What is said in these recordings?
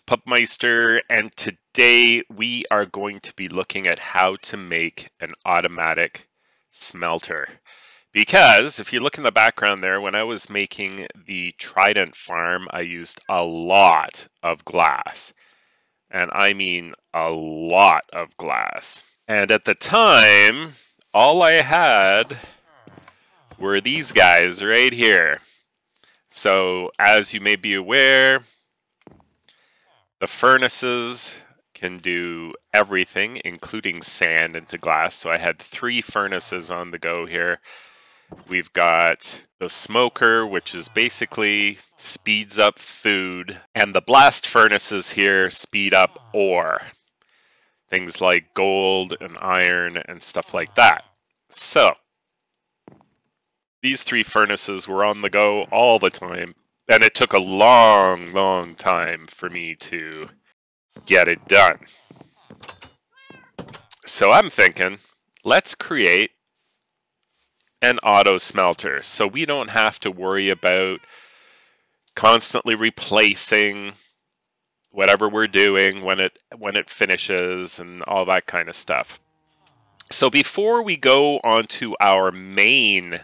Pupmeister, and today we are going to be looking at how to make an automatic smelter. Because if you look in the background there, when I was making the Trident farm, I used a lot of glass. And I mean a lot of glass. And at the time, all I had were these guys right here. So as you may be aware, the furnaces can do everything, including sand into glass. So I had 3 furnaces on the go here. We've got the smoker, which is basically speeds up food, and the blast furnaces here speed up ore. Things like gold and iron and stuff like that. So these 3 furnaces were on the go all the time, and it took a long time for me to get it done. So I'm thinking, let's create an auto smelter so we don't have to worry about constantly replacing whatever we're doing when it finishes and all that kind of stuff. So before we go on to our main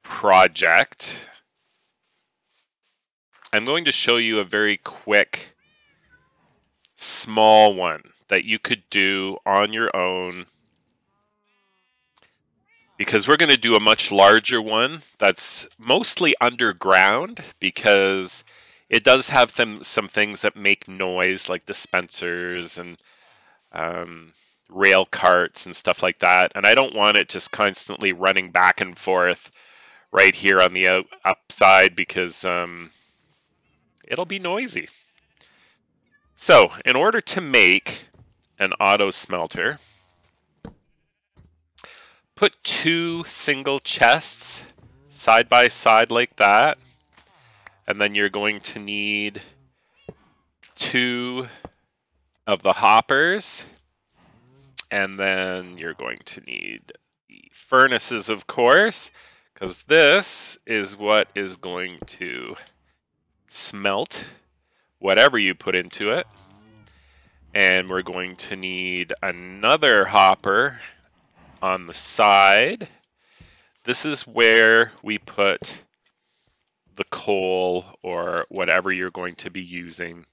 project, I'm going to show you a very quick small one that you could do on your own, because we're going to do a much larger one that's mostly underground, because it does have some things that make noise, like dispensers and rail carts and stuff like that, and I don't want it just constantly running back and forth right here on the upside, because it'll be noisy. So in order to make an auto smelter, put 2 single chests side by side like that, and then you're going to need 2 of the hoppers, and then you're going to need the furnaces, of course, because this is what is going to smelt whatever you put into it. And we're going to need another hopper on the side. This is where we put the coal or whatever you're going to be using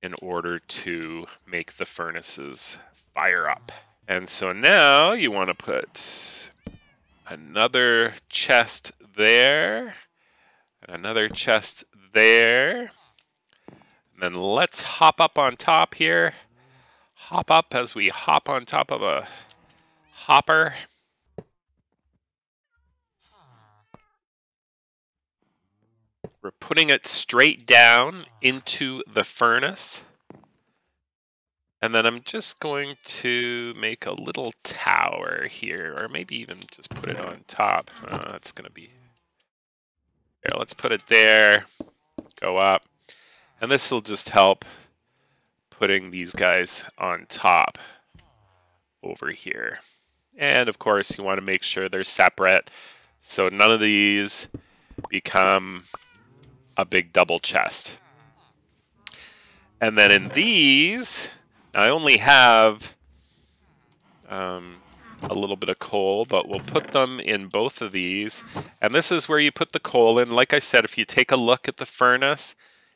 in order to make the furnaces fire up. And so now you want to put another chest there, and another chest there. And then let's hop up on top here. Hop up as we hop on top of a hopper. We're putting it straight down into the furnace. And then I'm just going to make a little tower here, or maybe even just put it on top. That's going to be... Here, let's put it there, go up. And this will just help putting these guys on top over here. And of course, you want to make sure they're separate, so none of these become a big double chest. And then in these, I only have a little bit of coal, but we'll put them in both of these. And this is where you put the coal in. Like I said, if you take a look at the furnace,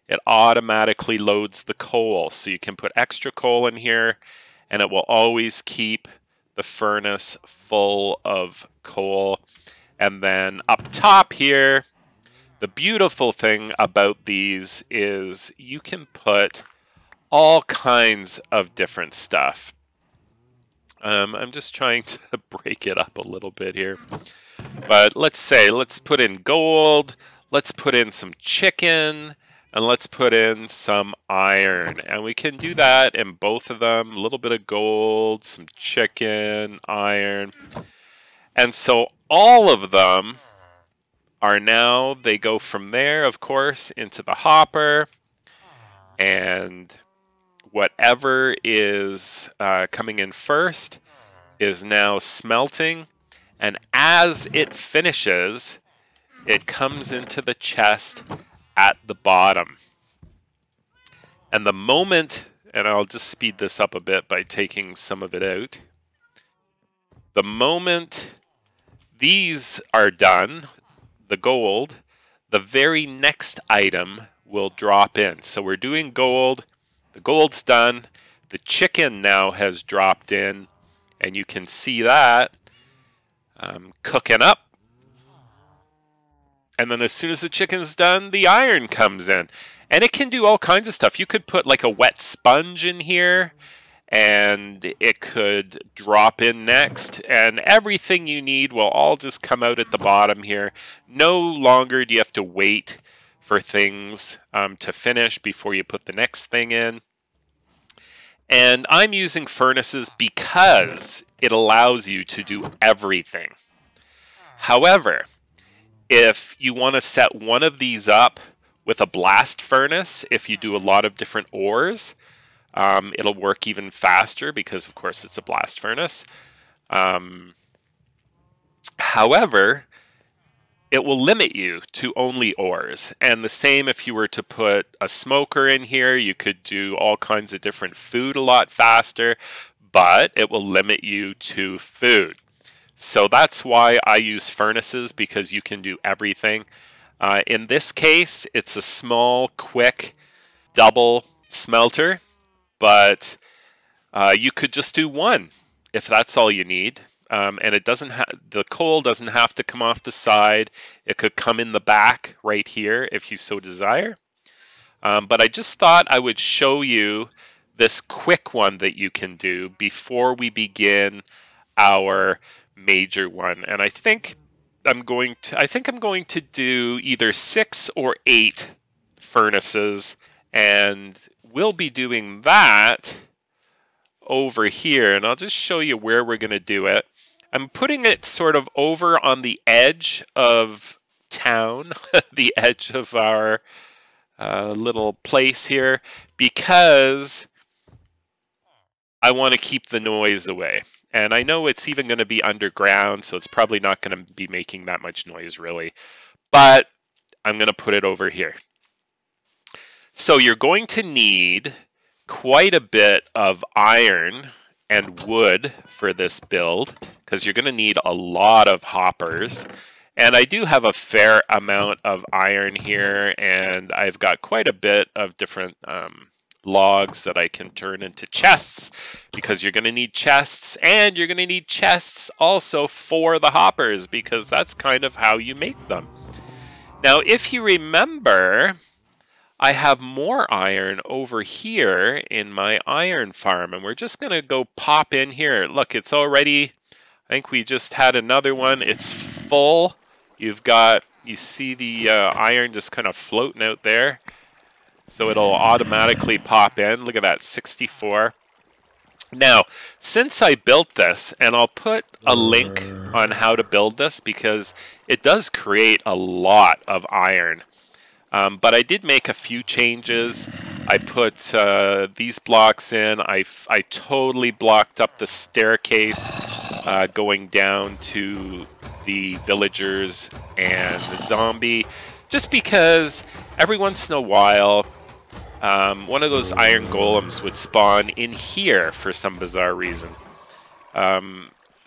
it automatically loads the coal. So you can put extra coal in here, and it will always keep the furnace full of coal. And then up top here, the beautiful thing about these is you can put all kinds of different stuff. I'm just trying to break it up a little bit here. But let's put in gold, let's put in some chicken, and let's put in some iron. And we can do that in both of them. A little bit of gold, some chicken, iron. And so all of them are now, they go from there, of course, into the hopper. And whatever is coming in first is now smelting. And as it finishes, it comes into the chest at the bottom. And the moment, and I'll just speed this up a bit by taking some of it out. The moment these are done, the gold, the very next item will drop in. So we're doing gold, the gold's done, the chicken now has dropped in, and you can see that cooking up. And then as soon as the chicken's done, the iron comes in. And it can do all kinds of stuff. You could put like a wet sponge in here, and it could drop in next, and everything you need will all just come out at the bottom here. No longer do you have to wait for things to finish before you put the next thing in. And I'm using furnaces because it allows you to do everything. However, if you want to set one of these up with a blast furnace, if you do a lot of different ores, it'll work even faster because, of course, it's a blast furnace. However, it will limit you to only ores. And the same if you were to put a smoker in here, you could do all kinds of different food a lot faster, but it will limit you to food. So that's why I use furnaces, because you can do everything. In this case, it's a small, quick, double smelter, but you could just do one if that's all you need. And it doesn't the coal doesn't have to come off the side. It could come in the back right here if you so desire. But I just thought I would show you this quick one that you can do before we begin our major one. And I think I'm going to do either 6 or 8 furnaces, and we'll be doing that over here, and I'll just show you where we're going to do it. I'm putting it sort of over on the edge of town, the edge of our little place here, because I want to keep the noise away. And I know it's even going to be underground, so it's probably not going to be making that much noise really, but I'm going to put it over here. So you're going to need quite a bit of iron and wood for this build, because you're going to need a lot of hoppers. And I do have a fair amount of iron here, and I've got quite a bit of different logs that I can turn into chests, because you're going to need chests, and you're going to need chests also for the hoppers, because that's kind of how you make them. Now, if you remember, I have more iron over here in my iron farm, and we're just going to go pop in here. Look, it's already, I think we just had another one. It's full. You see the iron just kind of floating out there. So it'll automatically pop in. Look at that, 64. Now, since I built this, and I'll put a link on how to build this because it does create a lot of iron. But I did make a few changes. I put these blocks in. I totally blocked up the staircase going down to the villagers and the zombie, just because every once in a while one of those iron golems would spawn in here for some bizarre reason.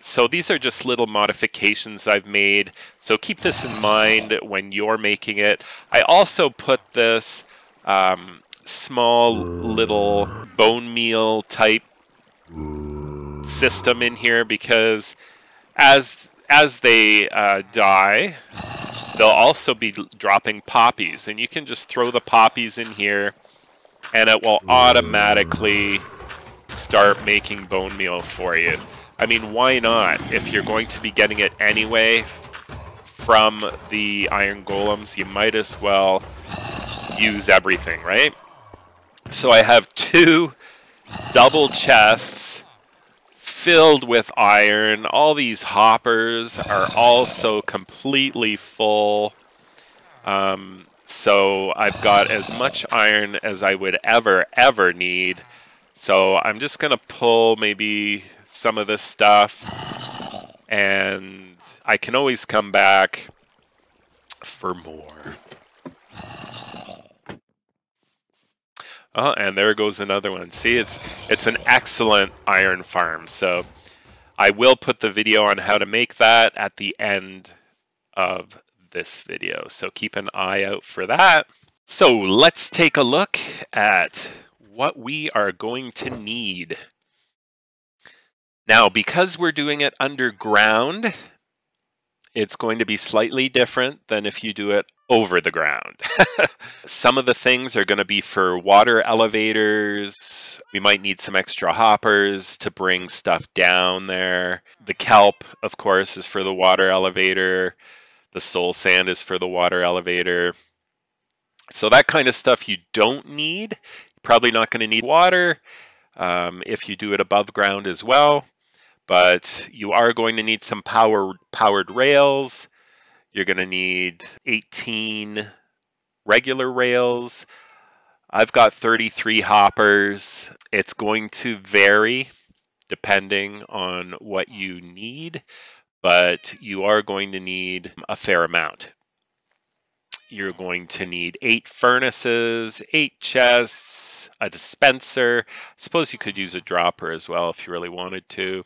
So these are just little modifications I've made. So keep this in mind when you're making it. I also put this small little bone meal type system in here because as they die, they'll also be dropping poppies, and you can just throw the poppies in here and it will automatically start making bone meal for you. I mean, why not? If you're going to be getting it anyway from the iron golems, you might as well use everything, right? So I have 2 double chests filled with iron. All these hoppers are also completely full. So I've got as much iron as I would ever need. So I'm just going to pull maybe some of this stuff, and I can always come back for more. Oh, and there goes another one. See, it's an excellent iron farm. So I will put the video on how to make that at the end of this video. So keep an eye out for that. So let's take a look at what we are going to need. Now, because we're doing it underground, it's going to be slightly different than if you do it over the ground. Some of the things are going to be for water elevators. We might need some extra hoppers to bring stuff down there. The kelp, of course, is for the water elevator. The soul sand is for the water elevator. So that kind of stuff you don't need. You're probably not going to need water if you do it above ground as well. But you are going to need some powered rails. You're going to need 18 regular rails. I've got 33 hoppers. It's going to vary depending on what you need, but you are going to need a fair amount. You're going to need 8 furnaces, 8 chests, a dispenser. I suppose you could use a dropper as well if you really wanted to.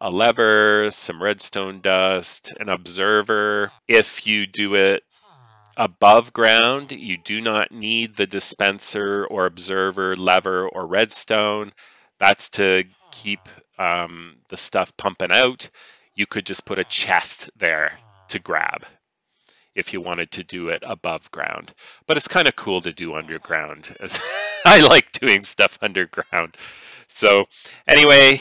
A lever, some redstone dust, an observer. If you do it above ground, you do not need the dispenser or observer, lever, or redstone. That's to keep the stuff pumping out. You could just put a chest there to grab if you wanted to do it above ground. But it's kind of cool to do underground, as I like doing stuff underground. So anyway,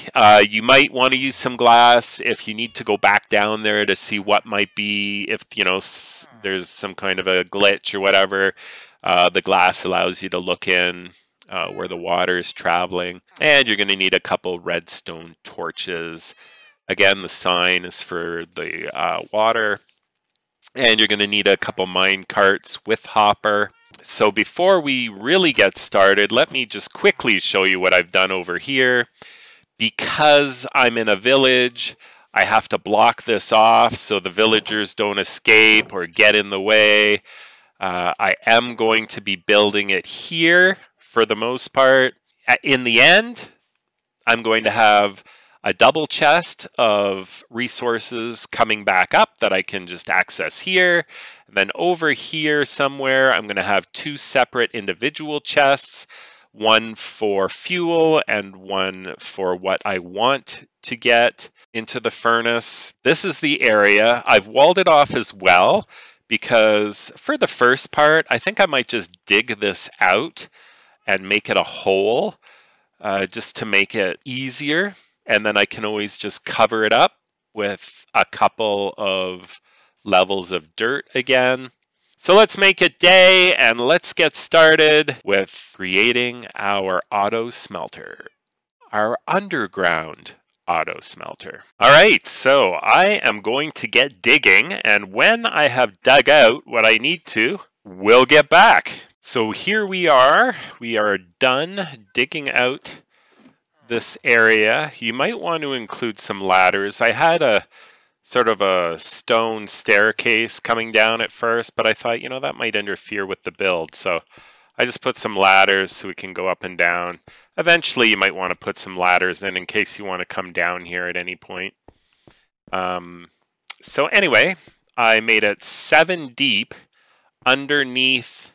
you might want to use some glass if you need to go back down there to see what might be, if there's some kind of a glitch or whatever. The glass allows you to look in where the water is traveling. And you're going to need a couple redstone torches. Again, the sign is for the water. And you're going to need a couple mine carts with hopper. So before we really get started, let me just quickly show you what I've done over here. Because I'm in a village, I have to block this off so the villagers don't escape or get in the way. I am going to be building it here for the most part. In the end, I'm going to have a double chest of resources coming back up that I can just access here. And then over here somewhere, I'm going to have 2 separate individual chests, one for fuel and one for what I want to get into the furnace. This is the area. I've walled it off as well because for the first part, I think I might just dig this out and make it a hole just to make it easier. And then I can always just cover it up with a couple of levels of dirt again. So let's make it day and let's get started with creating our auto smelter, our underground auto smelter. All right, so I am going to get digging, and when I have dug out what I need to, we'll get back. So here we are done digging out this area. You might want to include some ladders. I had a sort of a stone staircase coming down at first, but I thought, that might interfere with the build. So I just put some ladders so we can go up and down. Eventually, you might want to put some ladders in case you want to come down here at any point. So anyway, I made it 7 deep underneath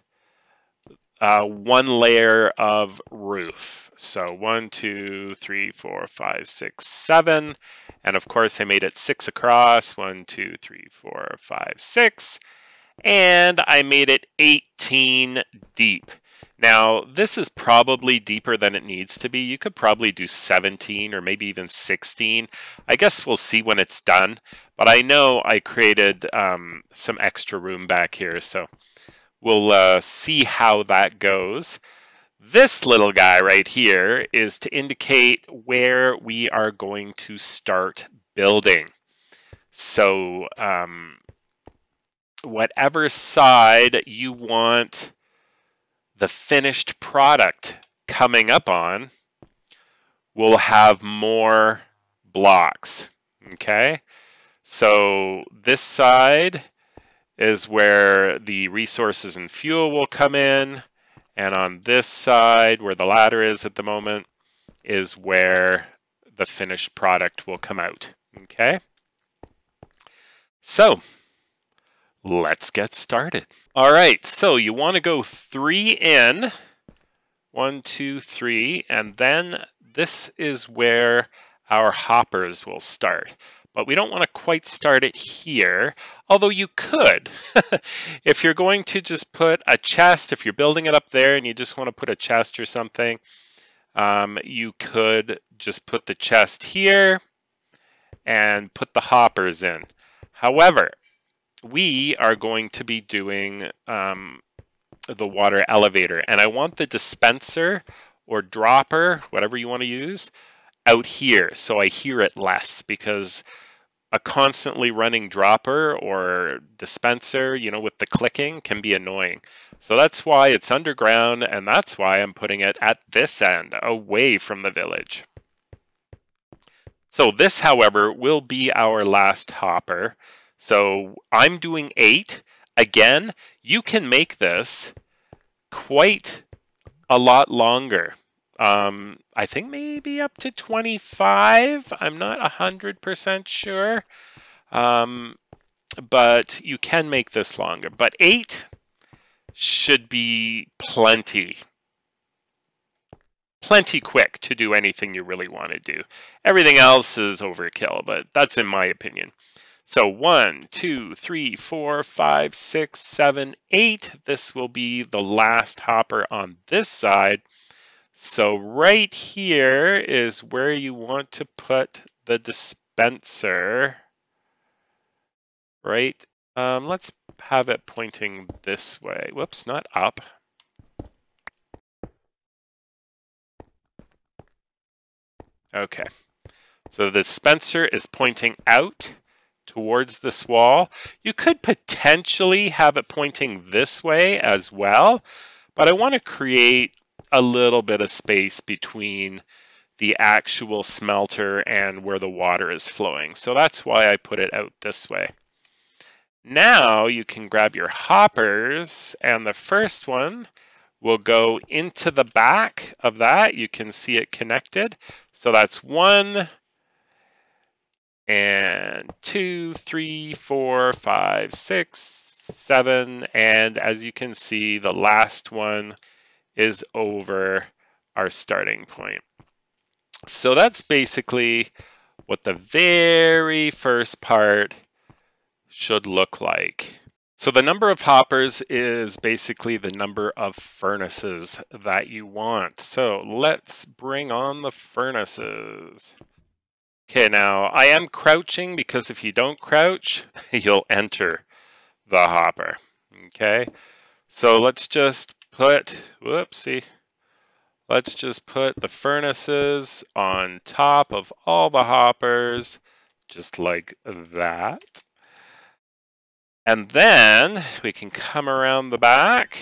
1 layer of roof. So 1, 2, 3, 4, 5, 6, 7. And of course I made it 6 across. 1, 2, 3, 4, 5, 6. And I made it 18 deep. Now this is probably deeper than it needs to be. You could probably do 17 or maybe even 16. I guess we'll see when it's done. But I know I created some extra room back here. So we'll see how that goes. This little guy right here is to indicate where we are going to start building. So whatever side you want the finished product coming up on will have more blocks. Okay, so this side is where the resources and fuel will come in, And on this side, where the ladder is at the moment, is where the finished product will come out. Okay? So, let's get started. All right, so you want to go 3 in. 1, 2, 3, and then this is where our hoppers will start. But we don't want to quite start it here, although you could. If you're going to just put a chest, if you're building it up there and you just want to put a chest or something, you could just put the chest here and put the hoppers in. However, we are going to be doing the water elevator, and I want the dispenser or dropper, whatever you want to use, out here so I hear it less, because a constantly running dropper or dispenser, you know, with the clicking can be annoying. So that's why it's underground, and that's why I'm putting it at this end, away from the village. So this, however, will be our last hopper. So I'm doing 8. Again, you can make this quite a lot longer. I think maybe up to 25. I'm not 100% sure. But you can make this longer. But 8 should be plenty quick to do anything you really want to do. Everything else is overkill, but that's in my opinion. So 1, 2, 3, 4, 5, 6, 7, 8. This will be the last hopper on this side. So right here is where you want to put the dispenser, right? Let's have it pointing this way. Whoops, not up. Okay, so the dispenser is pointing out towards this wall. You could potentially have it pointing this way as well, but I want to create a little bit of space between the actual smelter and where the water is flowing. So that's why I put it out this way. Now you can grab your hoppers, and the first one will go into the back of that. You can see it connected. So that's 1 and 2, 3, 4, 5, 6, 7, and as you can see, the last one is over our starting point. So that's basically what the very first part should look like. So the number of hoppers is basically the number of furnaces that you want. So let's bring on the furnaces. Okay, now I am crouching because if you don't crouch, you'll enter the hopper. Okay, so let's just put, whoopsie. Let's just put the furnaces on top of all the hoppers, just like that. And then we can come around the back,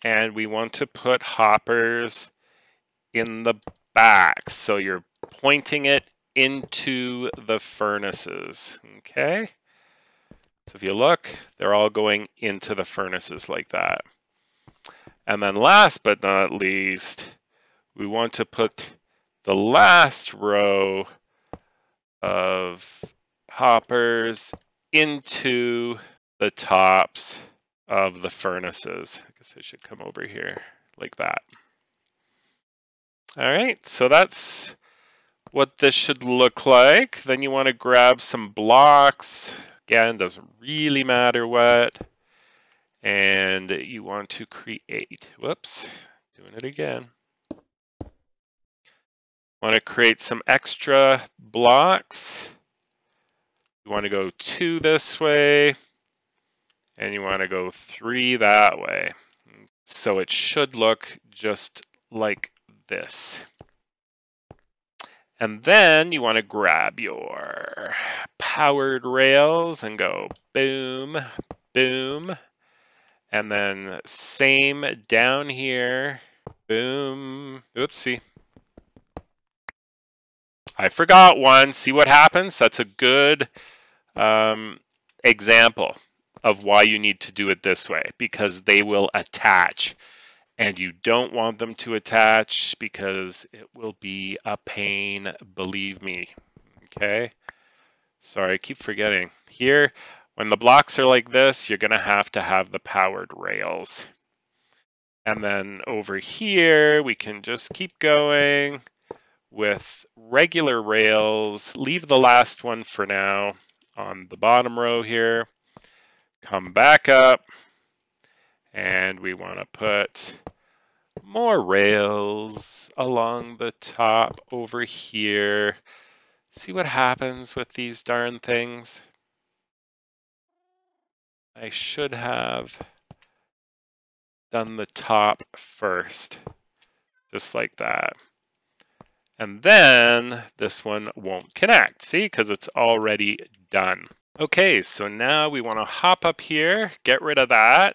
and we want to put hoppers in the back. So you're pointing it into the furnaces, okay? So if you look, they're all going into the furnaces like that. And then last but not least, we want to put the last row of hoppers into the tops of the furnaces. I guess I should come over here like that. All right, so that's what this should look like. Then you want to grab some blocks. Again, doesn't really matter what. And you want to create, whoops, doing it again. Want to create some extra blocks. You want to go 2 this way, and you want to go 3 that way. So it should look just like this. And then you want to grab your powered rails and go boom, boom. And then same down here, boom, oopsie. I forgot one. See what happens? That's a good example of why you need to do it this way, because they will attach. And you don't want them to attach because it will be a pain, believe me. Okay. Sorry, I keep forgetting. Here, when the blocks are like this, you're going to have the powered rails. And then over here, we can just keep going with regular rails. Leave the last one for now on the bottom row here. Come back up. And we want to put more rails along the top over here. See what happens with these darn things. I should have done the top first, just like that. And then this one won't connect, see, because it's already done. Okay, so now we want to hop up here, get rid of that.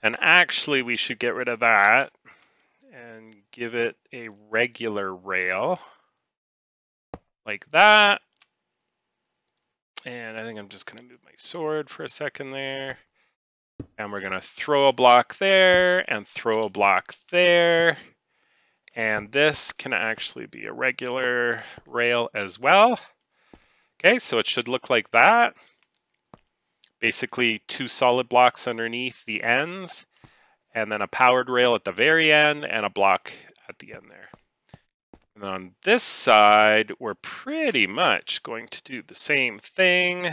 And actually, we should get rid of that and give it a regular rail like that. And I think I'm just going to move my sword for a second there. And we're going to throw a block there and throw a block there. And this can actually be a regular rail as well. Okay, so it should look like that. Basically 2 solid blocks underneath the ends, and then a powered rail at the very end and a block at the end there. And on this side, we're pretty much going to do the same thing.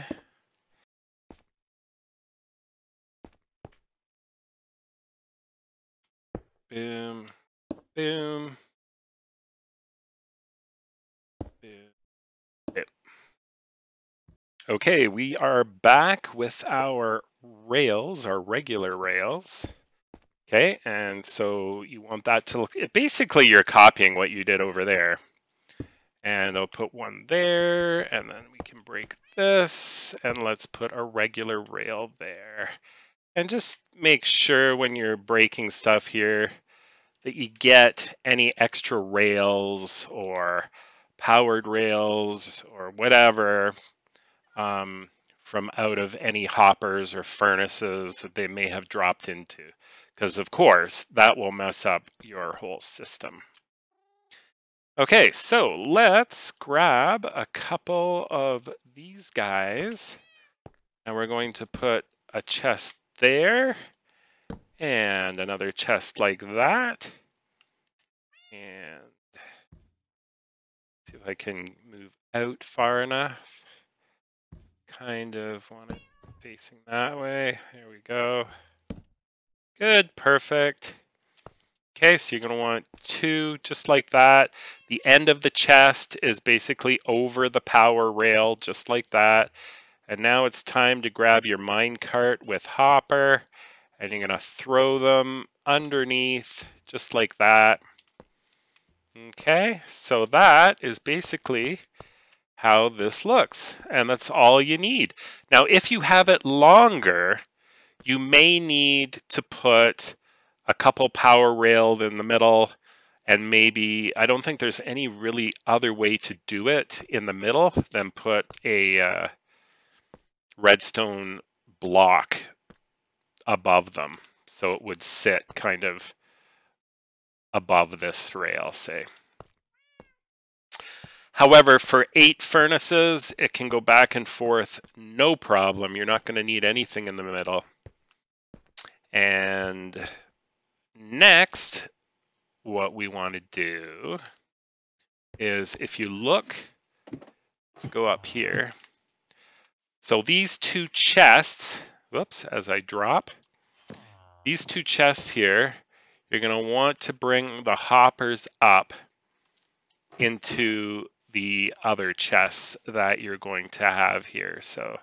Boom, boom, boom. Okay, we are back with our rails, our regular rails. Okay, and so you want that to look, basically you're copying what you did over there. And I'll put one there, and then we can break this, and let's put a regular rail there. And just make sure when you're breaking stuff here that you get any extra rails or powered rails or whatever from out of any hoppers or furnaces that they may have dropped into. Because of course, that will mess up your whole system. Okay, so let's grab a couple of these guys, and we're going to put a chest there, and another chest like that, and see if I can move out far enough. Kind of want it facing that way. There we go. Good, perfect. Okay, so you're going to want 2 just like that. The end of the chest is basically over the power rail, just like that. And now it's time to grab your minecart with hopper, and you're going to throw them underneath, just like that. Okay, so that is basically how this looks, and that's all you need. Now, if you have it longer, you may need to put a couple power rails in the middle, and maybe, I don't think there's any really other way to do it in the middle than put a redstone block above them. So it would sit kind of above this rail, say. However, for 8 furnaces, it can go back and forth, no problem. You're not going to need anything in the middle. And next, what we want to do is, if you look, let's go up here. So these 2 chests, whoops, as I drop, these 2 chests here, you're going to want to bring the hoppers up into the other chests that you're going to have here. So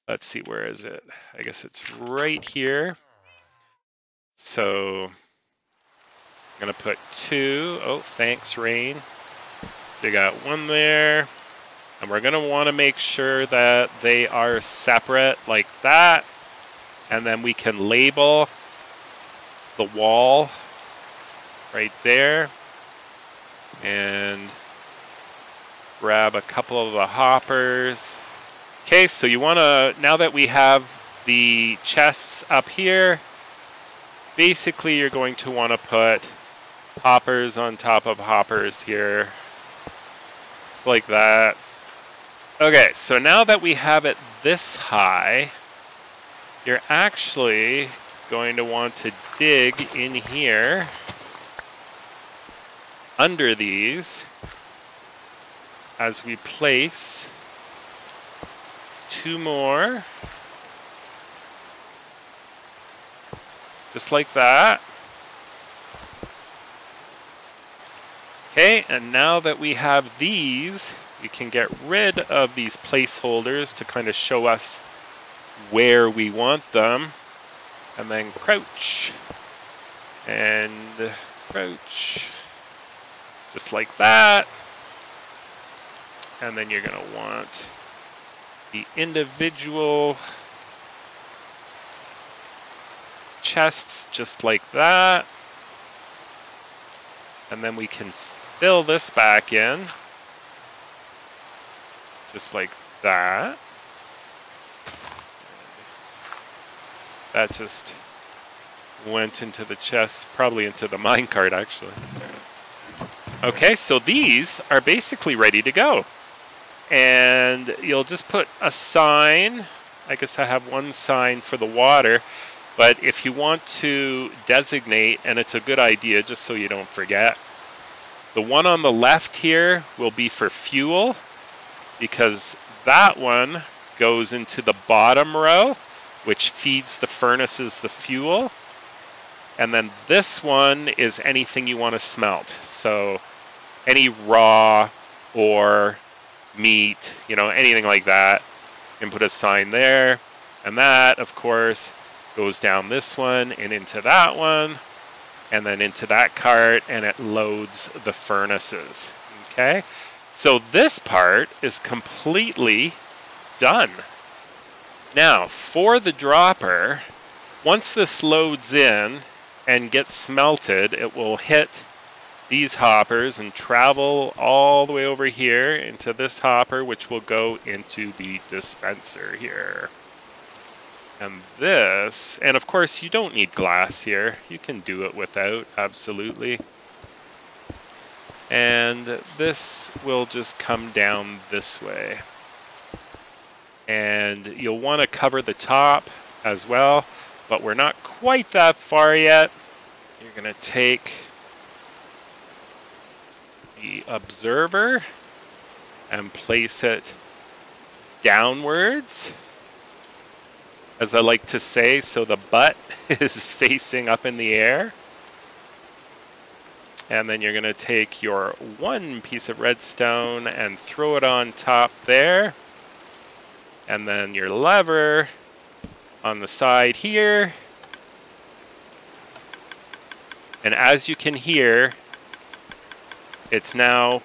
let's see, where is it? I guess it's right here. So I'm going to put 2. Oh, thanks, Rain. So you got 1 there. And we're going to want to make sure that they are separate like that. And then we can label the wall right there. And grab a couple of the hoppers. Okay, so you want to, now that we have the chests up here, basically you're going to want to put hoppers on top of hoppers here, just like that. Okay, so now that we have it this high, you're actually going to want to dig in here under these as we place 2 more, just like that. Okay, and now that we have these, we can get rid of these placeholders to kind of show us where we want them. And then crouch and crouch, just like that. And then you're going to want the individual chests just like that. And then we can fill this back in just like that. That just went into the chest, probably into the minecart actually. Okay, so these are basically ready to go. And you'll just put a sign. I guess I have one sign for the water, but if you want to designate, and it's a good idea just so you don't forget, the one on the left here will be for fuel, because that one goes into the bottom row, which feeds the furnaces the fuel. And then this one is anything you want to smelt. So any raw or meat, you know, anything like that. You can put a sign there. And that, of course, goes down this one and into that one, and then into that cart, and it loads the furnaces. Okay? So this part is completely done. Now, for the dropper, once this loads in and gets smelted, it will hit these hoppers and travel all the way over here into this hopper, which will go into the dispenser here. And this, and of course you don't need glass here. You can do it without, absolutely. And this will just come down this way. And you'll want to cover the top as well, but we're not quite that far yet. You're going to take the observer and place it downwards, as I like to say, so the butt is facing up in the air. And then you're going to take your one piece of redstone and throw it on top there. And then your lever on the side here. And as you can hear, it's now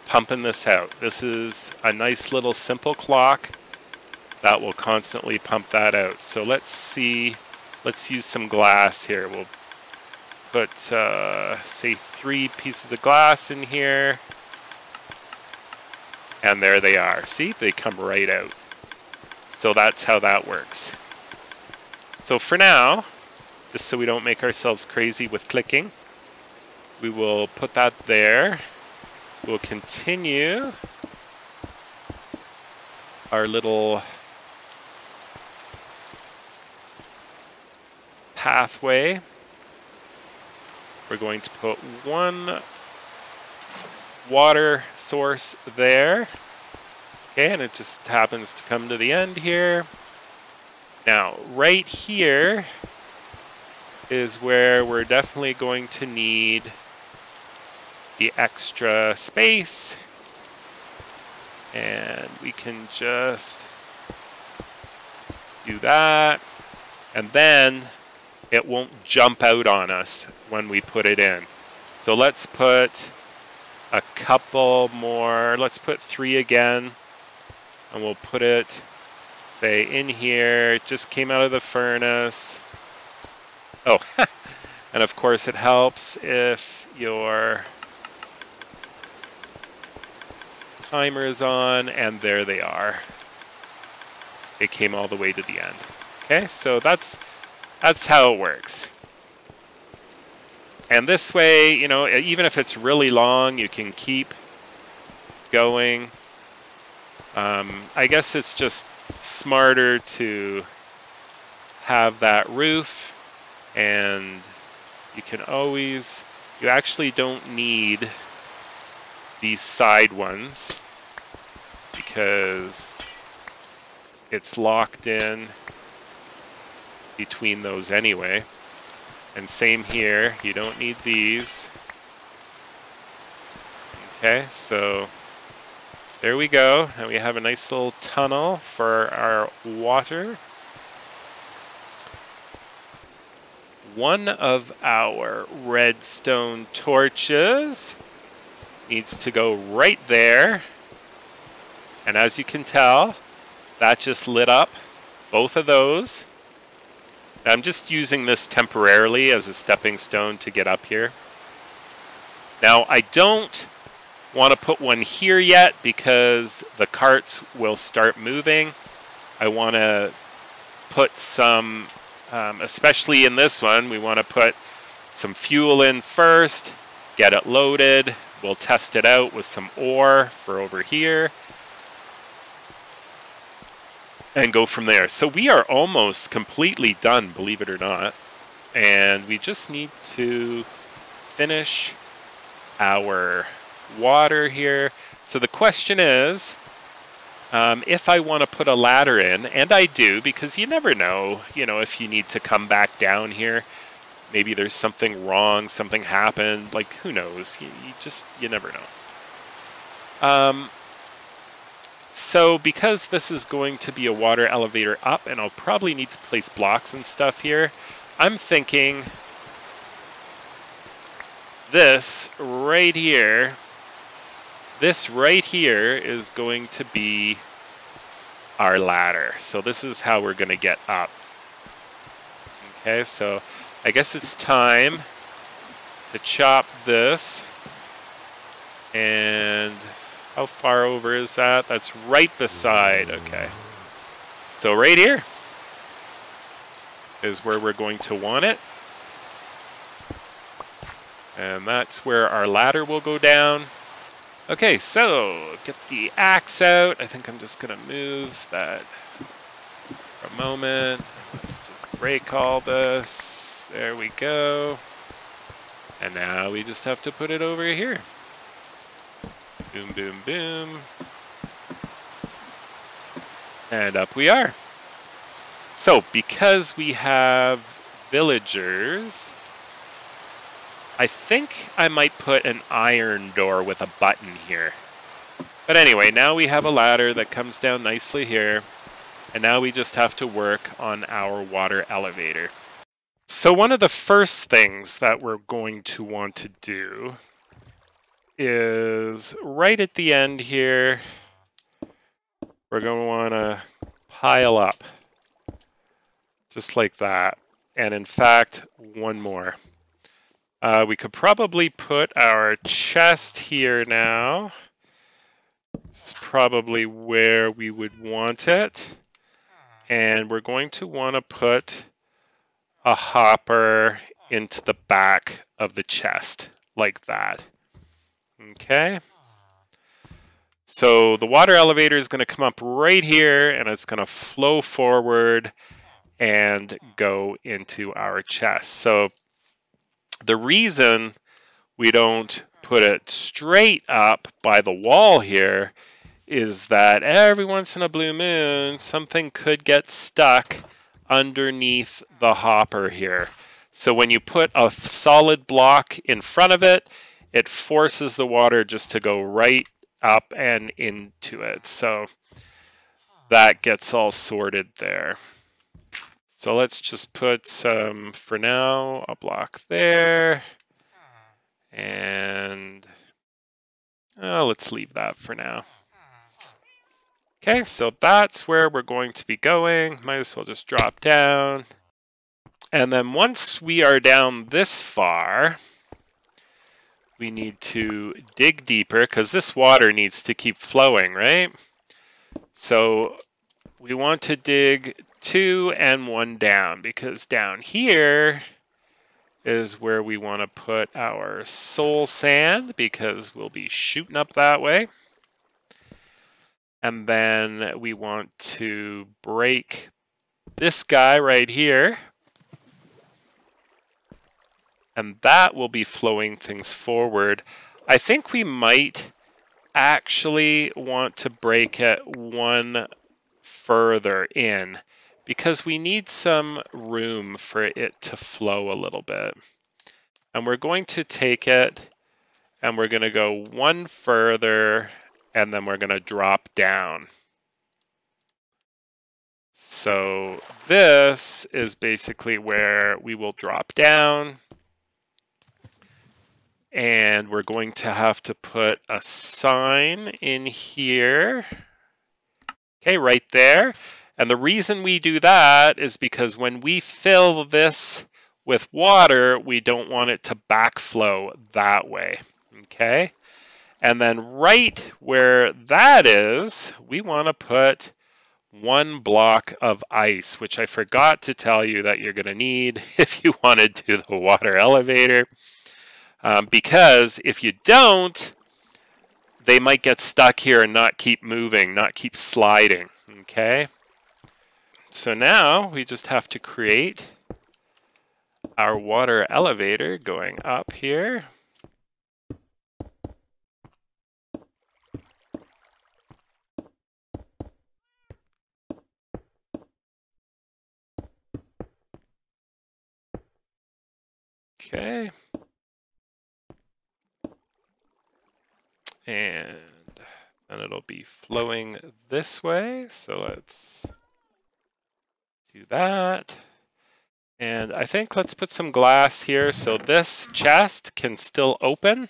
pumping this out. This is a nice little simple clock that will constantly pump that out. So let's see, let's use some glass here. We'll put, say, 3 pieces of glass in here. And there they are. See, they come right out. So that's how that works. So for now, just so we don't make ourselves crazy with clicking, we will put that there. We'll continue our little pathway. We're going to put one water source there. Okay, and it just happens to come to the end here. Now, right here is where we're definitely going to need the extra space. And we can just do that. And then it won't jump out on us when we put it in. So let's put a couple more. Let's put 3 again. And we'll put it, say, in here. It just came out of the furnace. Oh, and of course it helps if your timer is on, and there they are. It came all the way to the end. Okay, so that's That's how it works. And this way, you know, even if it's really long, you can keep going. I guess it's just smarter to have that roof, and you can always, you actually don't need these side ones because it's locked in between those anyway. And same here, you don't need these. Okay, so there we go. And we have a nice little tunnel for our water. One of our redstone torches needs to go right there. And as you can tell, that just lit up both of those. I'm just using this temporarily as a stepping stone to get up here. Now, I don't want to put one here yet because the carts will start moving. I want to put some, especially in this one, we want to put some fuel in first, get it loaded. We'll test it out with some ore for over here and go from there. So we are almost completely done, believe it or not. And we just need to finish our water here. So the question is, if I want to put a ladder in, and I do, because you never know, you know, if you need to come back down here. Maybe there's something wrong, something happened, like who knows? You never know. So because this is going to be a water elevator up, and I'll probably need to place blocks and stuff here, I'm thinking this right here is going to be our ladder. So this is how we're going to get up. Okay, so I guess it's time to chop this. And how far over is that? That's right beside, okay. So right here is where we're going to want it. And that's where our ladder will go down. Okay, so get the axe out. I think I'm just gonna move that for a moment. Let's just break all this. There we go. And now we just have to put it over here. Boom, boom, boom. And up we are. So because we have villagers, I think I might put an iron door with a button here. But anyway, now we have a ladder that comes down nicely here. And now we just have to work on our water elevator. So one of the first things that we're going to want to do is right at the end here, we're going to want to pile up just like that. And in fact, one more. We could probably put our chest here now. It's probably where we would want it. And we're going to want to put a hopper into the back of the chest like that. Okay. So the water elevator is going to come up right here and it's going to flow forward and go into our chest. So the reason we don't put it straight up by the wall here is that every once in a blue moon, something could get stuck underneath the hopper here. So when you put a solid block in front of it, it forces the water just to go right up and into it. So that gets all sorted there. So let's just put some, for now, a block there. And let's leave that for now. Okay, so that's where we're going to be going. Might as well just drop down. And then once we are down this far, we need to dig deeper because this water needs to keep flowing, right? So we want to dig 2 and 1 down, because down here is where we want to put our soul sand, because we'll be shooting up that way. And then we want to break this guy right here. And that will be flowing things forward. I think we might actually want to break it 1 further in, because we need some room for it to flow a little bit. And we're going to take it and we're going to go 1 further, and then we're going to drop down. So this is basically where we will drop down, and we're going to have to put a sign in here. Okay, right there. And the reason we do that is because when we fill this with water, we don't want it to backflow that way. Okay? And then right where that is, we want to put 1 block of ice, which I forgot to tell you that you're going to need if you want to do the water elevator. Because if you don't, they might get stuck here and not keep moving, not keep sliding. Okay? So now we just have to create our water elevator going up here. Okay. And then it'll be flowing this way. So let's do that. And I think let's put some glass here so this chest can still open.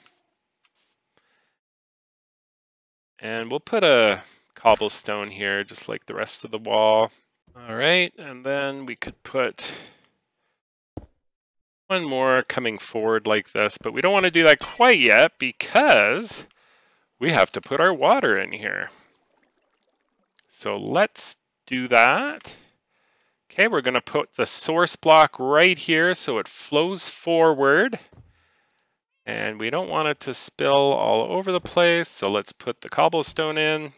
And we'll put a cobblestone here, just like the rest of the wall. All right, and then we could put 1 more coming forward like this, but we don't want to do that quite yet because we have to put our water in here. So let's do that. Okay, we're going to put the source block right here so it flows forward. And we don't want it to spill all over the place, so let's put the cobblestone in.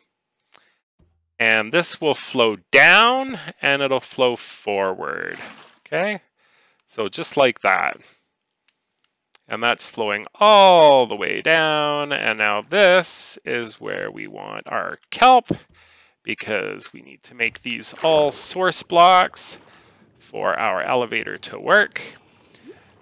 And this will flow down and it'll flow forward. Okay, so just like that. And that's flowing all the way down. And now this is where we want our kelp, because we need to make these all source blocks for our elevator to work.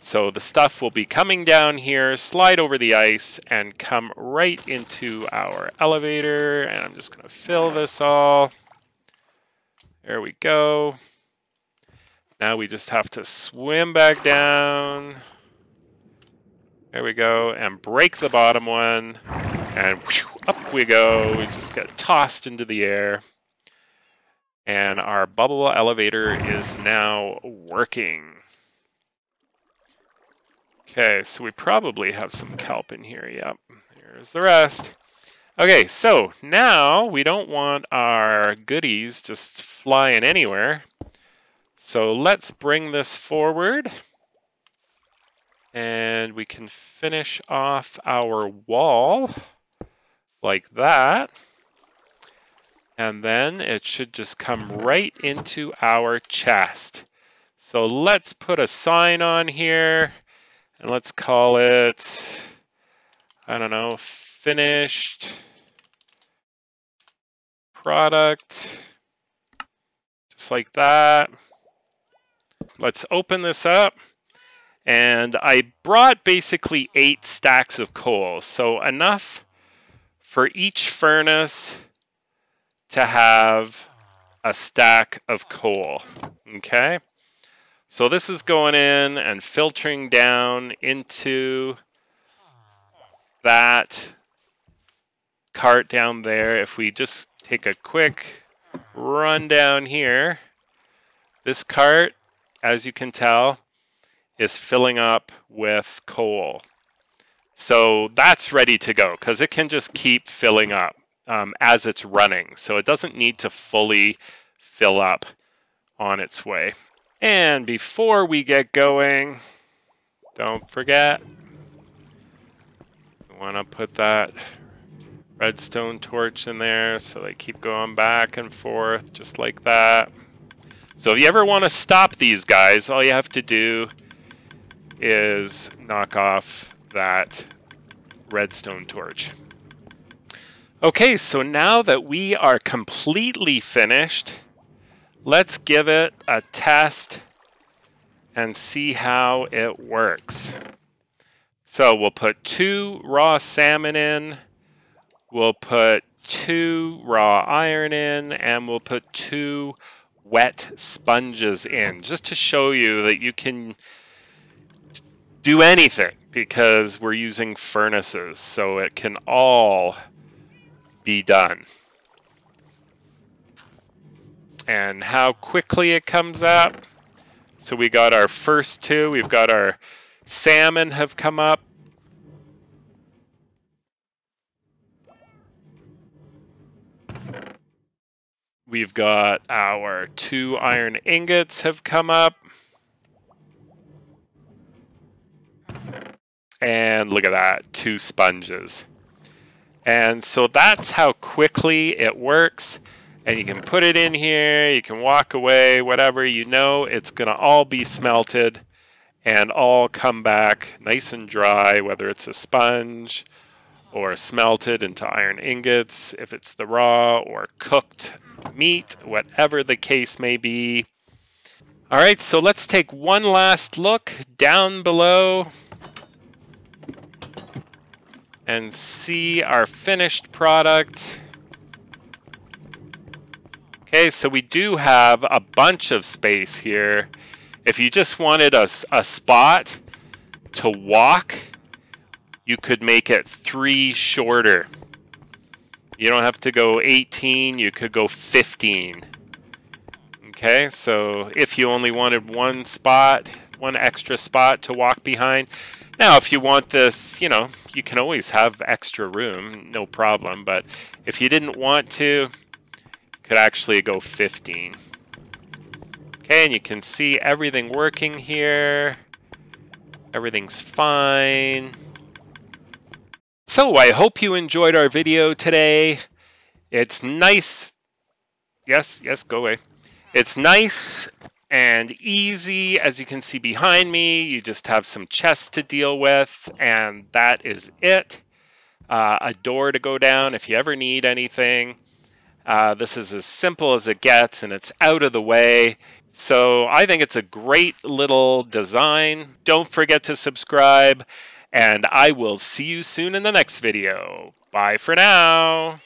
So the stuff will be coming down here, slide over the ice, and come right into our elevator. And I'm just going to fill this all. There we go. Now we just have to swim back down. There we go, and break the bottom one, and whoosh, up we go. We just get tossed into the air. And our bubble elevator is now working. Okay, so we probably have some kelp in here. Yep, here's the rest. Okay, so now we don't want our goodies just flying anywhere. So let's bring this forward. And we can finish off our wall like that. And then it should just come right into our chest. So let's put a sign on here and let's call it, I don't know, finished product. Just like that. Let's open this up. And I brought basically 8 stacks of coal, so enough for each furnace to have a stack of coal, okay? So this is going in and filtering down into that cart down there. If we just take a quick run down here, this cart, as you can tell, is filling up with coal. So that's ready to go because it can just keep filling up as it's running. So it doesn't need to fully fill up on its way. And before we get going, don't forget, we want to put that redstone torch in there so they keep going back and forth just like that. So if you ever want to stop these guys, all you have to do is knock off that redstone torch. Okay, so now that we are completely finished, let's give it a test and see how it works. So we'll put 2 raw salmon in, we'll put 2 raw iron in, and we'll put 2 wet sponges in, just to show you that you can do anything because we're using furnaces, so it can all be done. And how quickly it comes up. So we got our first 2, we've got our salmon have come up. We've got our 2 iron ingots have come up. And look at that, 2 sponges. And so that's how quickly it works. And you can put it in here, you can walk away, whatever, you know it's gonna all be smelted and all come back nice and dry, whether it's a sponge or smelted into iron ingots, if it's the raw or cooked meat, whatever the case may be. All right, so let's take one last look down below and see our finished product. Okay, so we do have a bunch of space here. If you just wanted a spot to walk, you could make it 3 shorter. You don't have to go 18, you could go 15. Okay, so if you only wanted one spot, one extra spot to walk behind. Now, if you want this, you know, you can always have extra room, no problem. But if you didn't want to, could actually go 15. Okay, and you can see everything working here. Everything's fine. So I hope you enjoyed our video today. It's nice. Yes, go away. It's nice and easy. As you can see behind me, you just have some chests to deal with, and that is it. A door to go down if you ever need anything. This is as simple as it gets, and it's out of the way. So I think it's a great little design. Don't forget to subscribe, and I will see you soon in the next video. Bye for now.